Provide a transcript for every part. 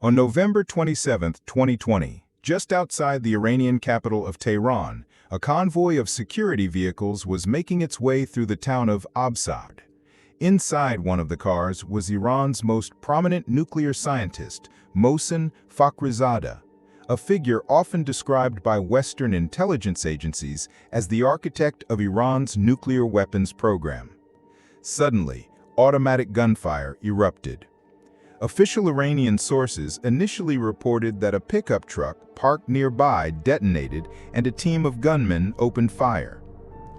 On November 27, 2020, just outside the Iranian capital of Tehran, a convoy of security vehicles was making its way through the town of Absard. Inside one of the cars was Iran's most prominent nuclear scientist, Mohsen Fakhrizadeh, a figure often described by Western intelligence agencies as the architect of Iran's nuclear weapons program. Suddenly, automatic gunfire erupted. Official Iranian sources initially reported that a pickup truck parked nearby detonated and a team of gunmen opened fire.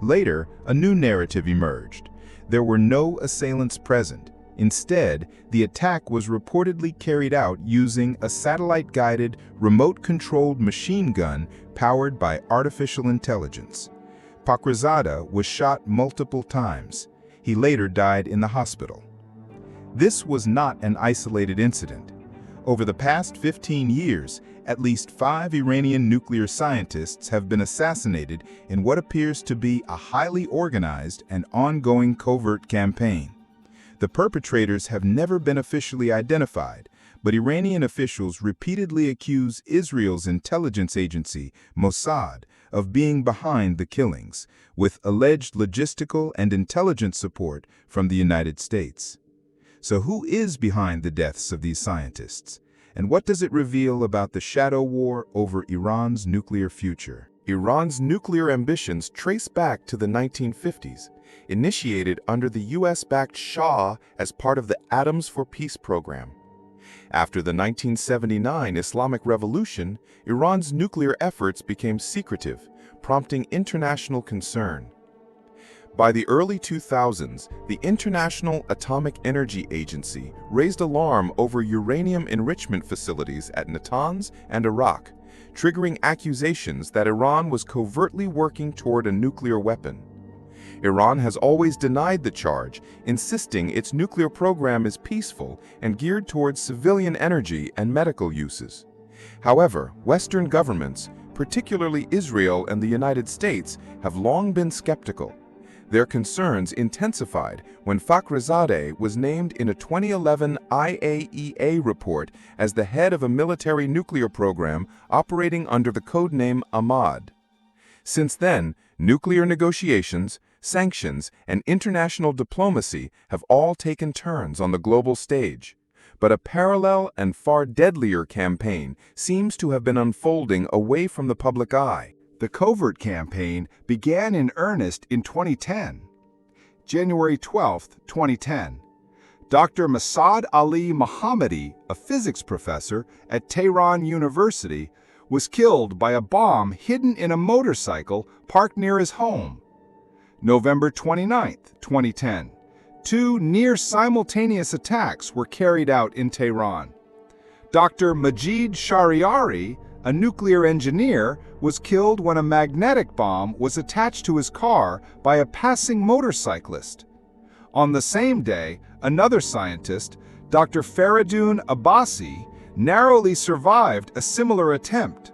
Later, a new narrative emerged. There were no assailants present. Instead, the attack was reportedly carried out using a satellite-guided, remote-controlled machine gun powered by artificial intelligence. Fakhrizadeh was shot multiple times. He later died in the hospital. This was not an isolated incident. Over the past 15 years, at least 5 Iranian nuclear scientists have been assassinated in what appears to be a highly organized and ongoing covert campaign. The perpetrators have never been officially identified, but Iranian officials repeatedly accuse Israel's intelligence agency, Mossad, of being behind the killings, with alleged logistical and intelligence support from the United States. So who is behind the deaths of these scientists? And what does it reveal about the shadow war over Iran's nuclear future? Iran's nuclear ambitions trace back to the 1950s, initiated under the US-backed Shah as part of the Atoms for Peace program. After the 1979 Islamic Revolution, Iran's nuclear efforts became secretive, prompting international concern. By the early 2000s, the International Atomic Energy Agency raised alarm over uranium enrichment facilities at Natanz and Iraq, triggering accusations that Iran was covertly working toward a nuclear weapon. Iran has always denied the charge, insisting its nuclear program is peaceful and geared towards civilian energy and medical uses. However, Western governments, particularly Israel and the United States, have long been skeptical. Their concerns intensified when Fakhrizadeh was named in a 2011 IAEA report as the head of a military nuclear program operating under the codename Ahmad. Since then, nuclear negotiations, sanctions, and international diplomacy have all taken turns on the global stage. But a parallel and far deadlier campaign seems to have been unfolding away from the public eye. The covert campaign began in earnest in 2010. January 12, 2010. Dr. Masoud Ali Mohammadi, a physics professor at Tehran University, was killed by a bomb hidden in a motorcycle parked near his home. November 29, 2010. 2 near-simultaneous attacks were carried out in Tehran. Dr. Majid Shahriari, a nuclear engineer, was killed when a magnetic bomb was attached to his car by a passing motorcyclist. On the same day, another scientist, Dr. Faridun Abbasi, narrowly survived a similar attempt.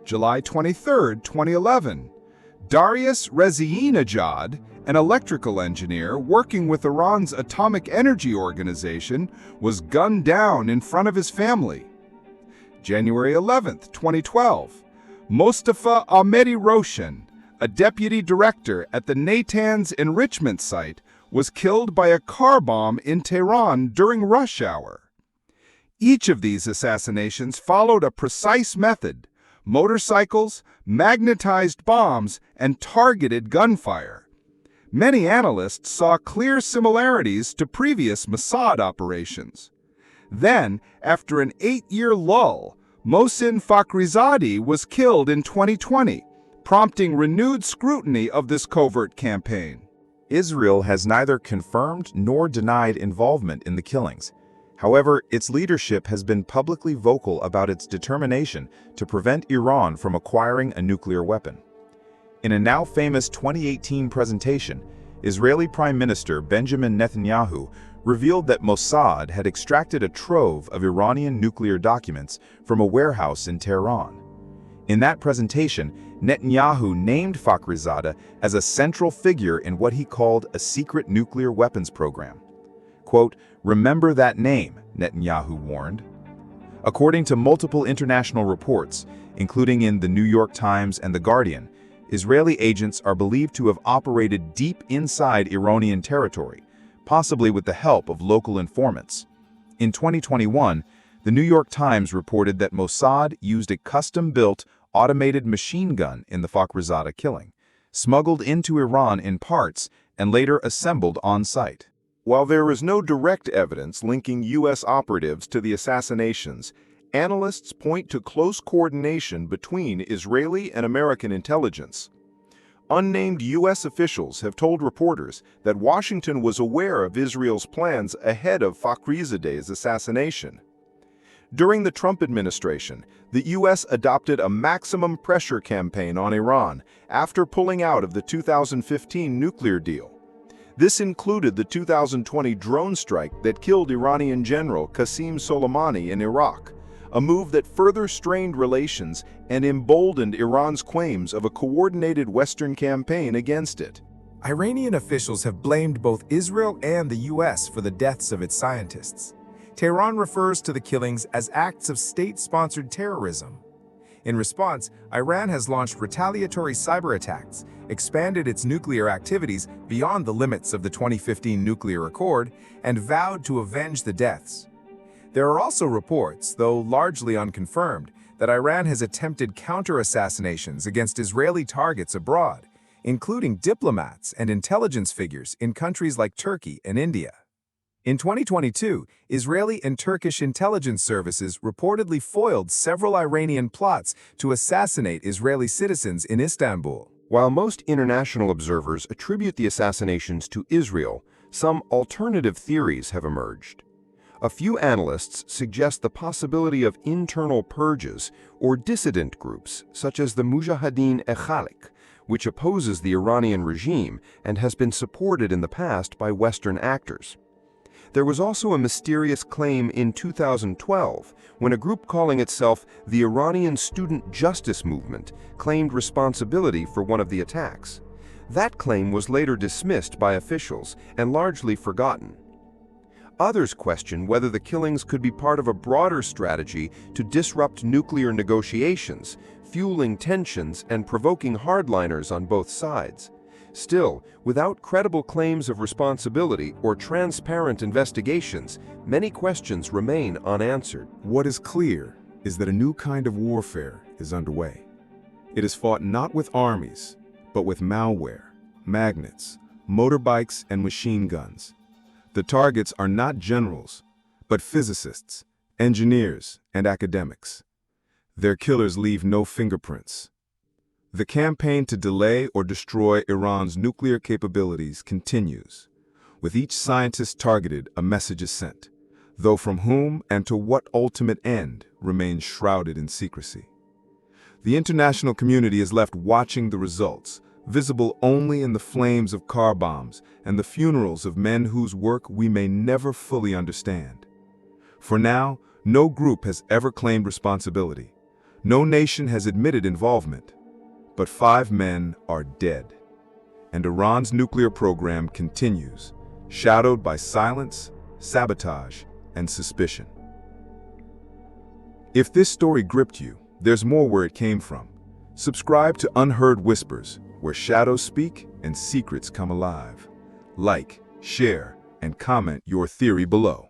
July 23, 2011. Darius Rezieinajad, an electrical engineer working with Iran's Atomic Energy Organization, was gunned down in front of his family. January 11, 2012. Mostafa Ahmedi Roshan, a deputy director at the Natanz enrichment site, was killed by a car bomb in Tehran during rush hour. Each of these assassinations followed a precise method: motorcycles, magnetized bombs, and targeted gunfire. Many analysts saw clear similarities to previous Mossad operations. Then, after an 8-year lull, Mohsen Fakhrizadeh was killed in 2020, prompting renewed scrutiny of this covert campaign. Israel has neither confirmed nor denied involvement in the killings. However, its leadership has been publicly vocal about its determination to prevent Iran from acquiring a nuclear weapon. In a now famous 2018 presentation, Israeli Prime Minister Benjamin Netanyahu revealed that Mossad had extracted a trove of Iranian nuclear documents from a warehouse in Tehran. In that presentation, Netanyahu named Fakhrizadeh as a central figure in what he called a secret nuclear weapons program. Quote, "Remember that name," Netanyahu warned. According to multiple international reports, including in the New York Times and The Guardian, Israeli agents are believed to have operated deep inside Iranian territory, possibly with the help of local informants. In 2021, the New York Times reported that Mossad used a custom-built, automated machine gun in the Fakhrizadeh killing, smuggled into Iran in parts and later assembled on-site. While there is no direct evidence linking U.S. operatives to the assassinations, analysts point to close coordination between Israeli and American intelligence. Unnamed U.S. officials have told reporters that Washington was aware of Israel's plans ahead of Fakhrizadeh's assassination. During the Trump administration, the U.S. adopted a maximum pressure campaign on Iran after pulling out of the 2015 nuclear deal. This included the 2020 drone strike that killed Iranian General Qasem Soleimani in Iraq, a move that further strained relations and emboldened Iran's claims of a coordinated Western campaign against it. Iranian officials have blamed both Israel and the U.S. for the deaths of its scientists. Tehran refers to the killings as acts of state-sponsored terrorism. In response, Iran has launched retaliatory cyberattacks, expanded its nuclear activities beyond the limits of the 2015 nuclear accord, and vowed to avenge the deaths. There are also reports, though largely unconfirmed, that Iran has attempted counter-assassinations against Israeli targets abroad, including diplomats and intelligence figures in countries like Turkey and India. In 2022, Israeli and Turkish intelligence services reportedly foiled several Iranian plots to assassinate Israeli citizens in Istanbul. While most international observers attribute the assassinations to Israel, some alternative theories have emerged. A few analysts suggest the possibility of internal purges or dissident groups, such as the Mujahideen-e-Khalq, which opposes the Iranian regime and has been supported in the past by Western actors. There was also a mysterious claim in 2012 when a group calling itself the Iranian Student Justice Movement claimed responsibility for one of the attacks. That claim was later dismissed by officials and largely forgotten. Others question whether the killings could be part of a broader strategy to disrupt nuclear negotiations, fueling tensions and provoking hardliners on both sides. Still, without credible claims of responsibility or transparent investigations, many questions remain unanswered. What is clear is that a new kind of warfare is underway. It is fought not with armies, but with malware, magnets, motorbikes, and machine guns. The targets are not generals, but physicists, engineers, and academics. Their killers leave no fingerprints. The campaign to delay or destroy Iran's nuclear capabilities continues. With each scientist targeted, a message is sent, though from whom and to what ultimate end remains shrouded in secrecy. The international community is left watching the results, visible only in the flames of car bombs and the funerals of men whose work we may never fully understand. For now, no group has ever claimed responsibility. No nation has admitted involvement. But 5 men are dead, and Iran's nuclear program continues, shadowed by silence, sabotage, and suspicion. If this story gripped you, there's more where it came from. Subscribe to Unheard Whispers, where shadows speak and secrets come alive. Like, share, and comment your theory below.